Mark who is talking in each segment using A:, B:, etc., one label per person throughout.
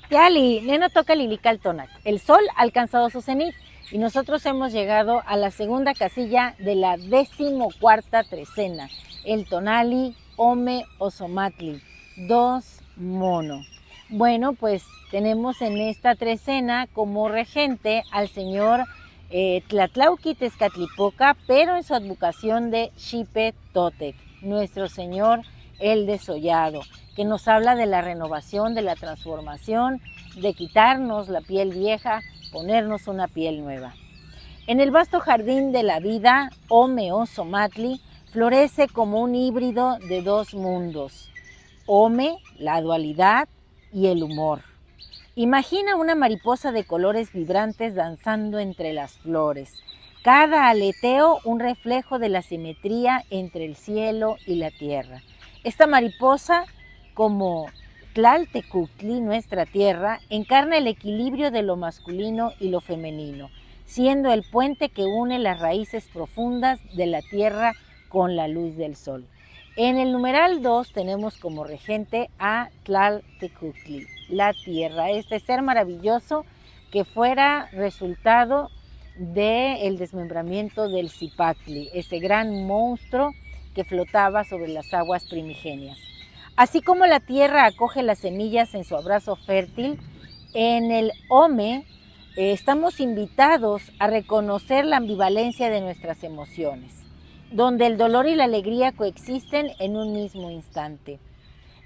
A: Yali, neno toca lilical tonac. El sol ha alcanzado su cenit y nosotros hemos llegado a la segunda casilla de la 14ª trecena, el tonali Ome Ozomatli, 2 mono. Bueno, pues tenemos en esta trecena como regente al señor Tlatlauqui Tezcatlipoca, pero en su advocación de Xipe Totec, nuestro señor el desollado, que nos habla de la renovación, de la transformación, de quitarnos la piel vieja, ponernos una piel nueva. En el vasto jardín de la vida, Ome Ozomatli florece como un híbrido de dos mundos. Ome, la dualidad, y el humor. Imagina una mariposa de colores vibrantes danzando entre las flores. Cada aleteo un reflejo de la simetría entre el cielo y la tierra. Esta mariposa, como Tlaltecuhtli, nuestra tierra, encarna el equilibrio de lo masculino y lo femenino, siendo el puente que une las raíces profundas de la tierra con la luz del sol. En el numeral 2 tenemos como regente a Tlaltecuhtli, la tierra, este ser maravilloso que fuera resultado del desmembramiento del Zipactli, ese gran monstruo que flotaba sobre las aguas primigenias. Así como la tierra acoge las semillas en su abrazo fértil, en el Ome estamos invitados a reconocer la ambivalencia de nuestras emociones, donde el dolor y la alegría coexisten en un mismo instante.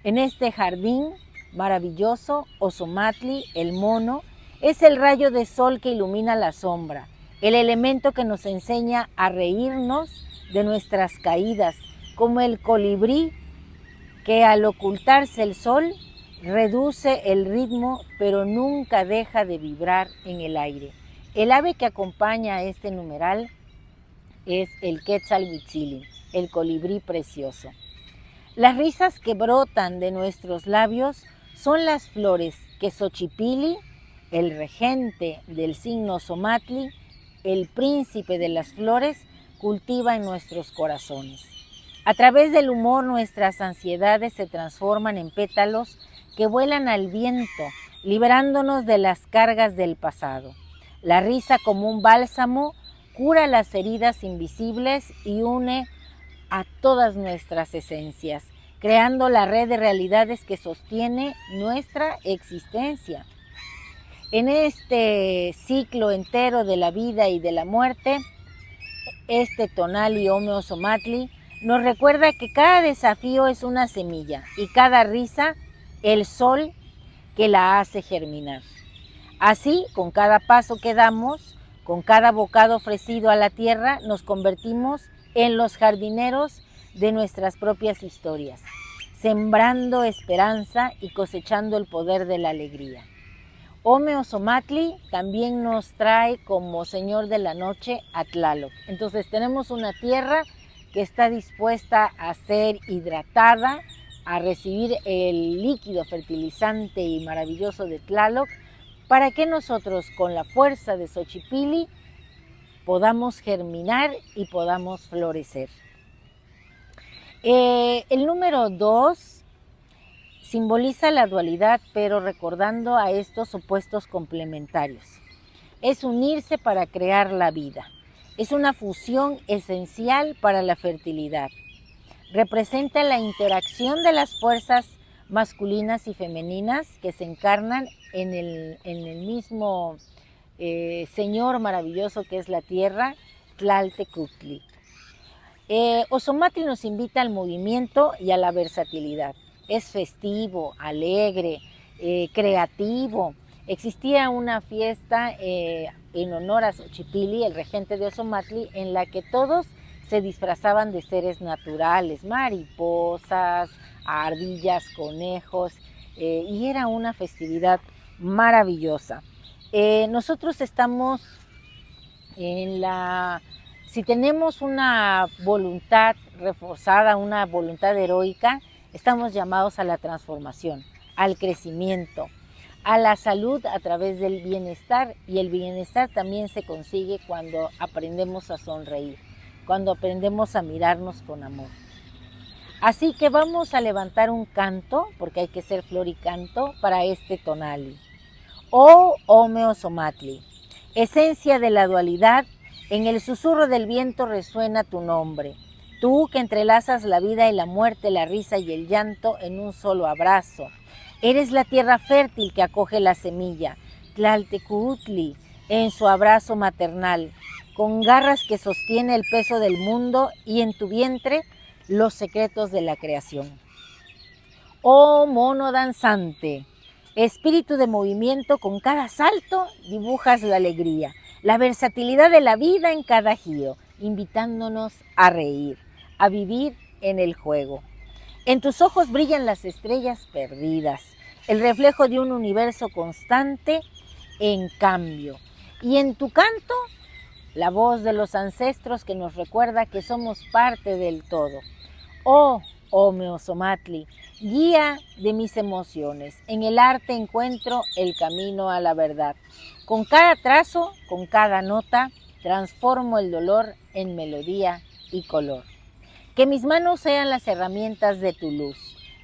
A: En este jardín maravilloso, Ozomatli, el mono, es el rayo de sol que ilumina la sombra, el elemento que nos enseña a reírnos de nuestras caídas, como el colibrí que al ocultarse el sol reduce el ritmo, pero nunca deja de vibrar en el aire. El ave que acompaña a este numeral es el Quetzalhuitzilin, el colibrí precioso. Las risas que brotan de nuestros labios son las flores que Xochipilli, el regente del signo Ozomatli, el príncipe de las flores, cultiva en nuestros corazones. A través del humor nuestras ansiedades se transforman en pétalos que vuelan al viento, liberándonos de las cargas del pasado. La risa como un bálsamo cura las heridas invisibles y une a todas nuestras esencias, creando la red de realidades que sostiene nuestra existencia. En este ciclo entero de la vida y de la muerte, este tonali Ome Ozomatli nos recuerda que cada desafío es una semilla y cada risa el sol que la hace germinar. Así, con cada paso que damos, con cada bocado ofrecido a la tierra, nos convertimos en los jardineros de nuestras propias historias, sembrando esperanza y cosechando el poder de la alegría. Ome Ozomatli también nos trae como señor de la noche a Tlaloc. Entonces tenemos una tierra que está dispuesta a ser hidratada, a recibir el líquido fertilizante y maravilloso de Tlaloc, para que nosotros con la fuerza de Xochipilli podamos germinar y podamos florecer. El número 2 simboliza la dualidad, pero recordando a estos opuestos complementarios. Es unirse para crear la vida. Es una fusión esencial para la fertilidad. Representa la interacción de las fuerzas masculinas y femeninas que se encarnan en el mismo Señor maravilloso que es la tierra, Tlaltecuhtli. Ozomatli nos invita al movimiento y a la versatilidad. Es festivo, alegre, creativo. Existía una fiesta en honor a Xochipilli, el regente de Ozomatli, en la que todos se disfrazaban de seres naturales, mariposas, ardillas, conejos, y era una festividad maravillosa. Nosotros estamos si tenemos una voluntad reforzada, una voluntad heroica, estamos llamados a la transformación, al crecimiento, a la salud a través del bienestar, y el bienestar también se consigue cuando aprendemos a sonreír, cuando aprendemos a mirarnos con amor. Así que vamos a levantar un canto, porque hay que ser flor y canto, para este tonali. Oh Omeozomatli, esencia de la dualidad, en el susurro del viento resuena tu nombre. Tú que entrelazas la vida y la muerte, la risa y el llanto en un solo abrazo. Eres la tierra fértil que acoge la semilla, Tlaltecuhtli, en su abrazo maternal, con garras que sostiene el peso del mundo y en tu vientre los secretos de la creación. Oh mono danzante, espíritu de movimiento, con cada salto dibujas la alegría, la versatilidad de la vida en cada giro, invitándonos a reír, a vivir en el juego. En tus ojos brillan las estrellas perdidas, el reflejo de un universo constante en cambio. Y en tu canto, la voz de los ancestros que nos recuerda que somos parte del todo. Oh Omeozomatli, guía de mis emociones. En el arte encuentro el camino a la verdad. Con cada trazo, con cada nota, transformo el dolor en melodía y color. Que mis manos sean las herramientas de tu luz.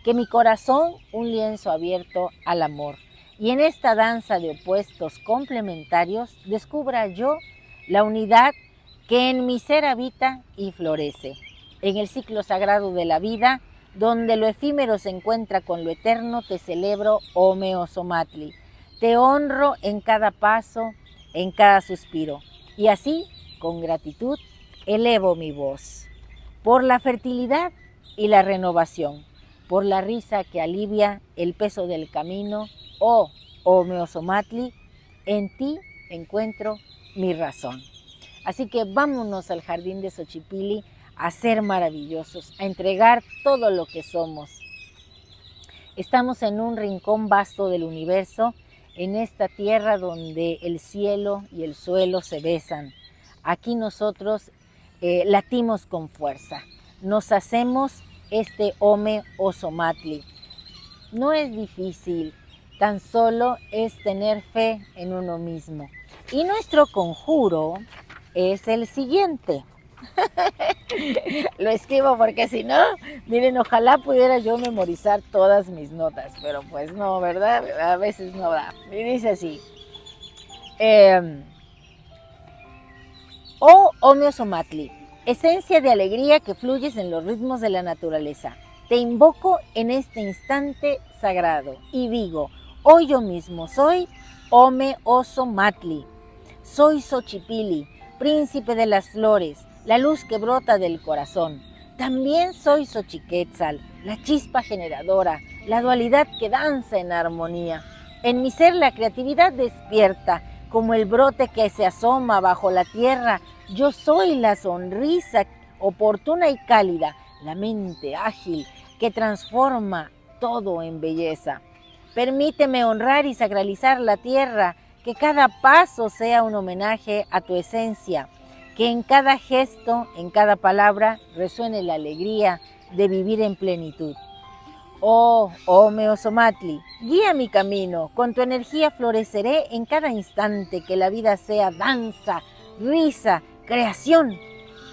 A: Que mi corazón un lienzo abierto al amor. Y en esta danza de opuestos complementarios descubra yo la unidad que en mi ser habita y florece. En el ciclo sagrado de la vida, donde lo efímero se encuentra con lo eterno, te celebro, Omeozomatli. Te honro en cada paso, en cada suspiro. Y así, con gratitud, elevo mi voz. Por la fertilidad y la renovación, por la risa que alivia el peso del camino, oh Omeozomatli, en ti encuentro mi razón. Así que vámonos al jardín de Xochipilli a ser maravillosos, a entregar todo lo que somos. Estamos en un rincón vasto del universo, en esta tierra donde el cielo y el suelo se besan. Aquí nosotros latimos con fuerza, nos hacemos este Omeozomatli. No es difícil, tan solo es tener fe en uno mismo. Y nuestro conjuro es el siguiente. Lo escribo porque si no, miren, ojalá pudiera yo memorizar todas mis notas, pero pues no, ¿verdad? A veces no da. Y dice así: oh Omeozomatli, esencia de alegría que fluyes en los ritmos de la naturaleza, te invoco en este instante sagrado y digo, hoy yo mismo soy Omeozomatli, soy Xochipilli, príncipe de las flores, la luz que brota del corazón. También soy Xochiquetzal, la chispa generadora, la dualidad que danza en armonía. En mi ser la creatividad despierta, como el brote que se asoma bajo la tierra. Yo soy la sonrisa oportuna y cálida, la mente ágil que transforma todo en belleza. Permíteme honrar y sacralizar la tierra, que cada paso sea un homenaje a tu esencia, que en cada gesto, en cada palabra, resuene la alegría de vivir en plenitud. Oh Omeozomatli, guía mi camino, con tu energía floreceré en cada instante, que la vida sea danza, risa, creación,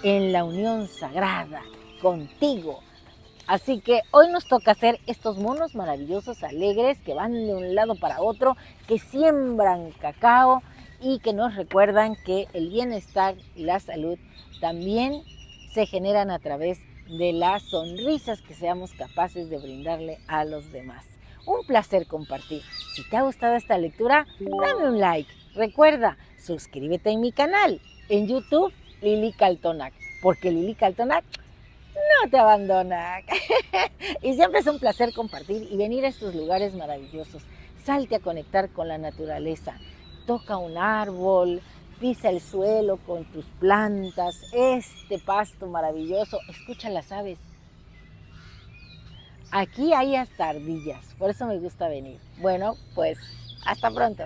A: en la unión sagrada contigo. Así que hoy nos toca hacer estos monos maravillosos, alegres, que van de un lado para otro, que siembran cacao y que nos recuerdan que el bienestar y la salud también se generan a través de las sonrisas que seamos capaces de brindarle a los demás. Un placer compartir. Si te ha gustado esta lectura, dame un like. Recuerda, suscríbete en mi canal en YouTube, Lili Caltonac, porque Lili Caltonac no te abandona. Y siempre es un placer compartir y venir a estos lugares maravillosos. Salte a conectar con la naturaleza. Toca un árbol, pisa el suelo con tus plantas, este pasto maravilloso. Escucha las aves. Aquí hay hasta ardillas, por eso me gusta venir. Bueno, pues hasta pronto.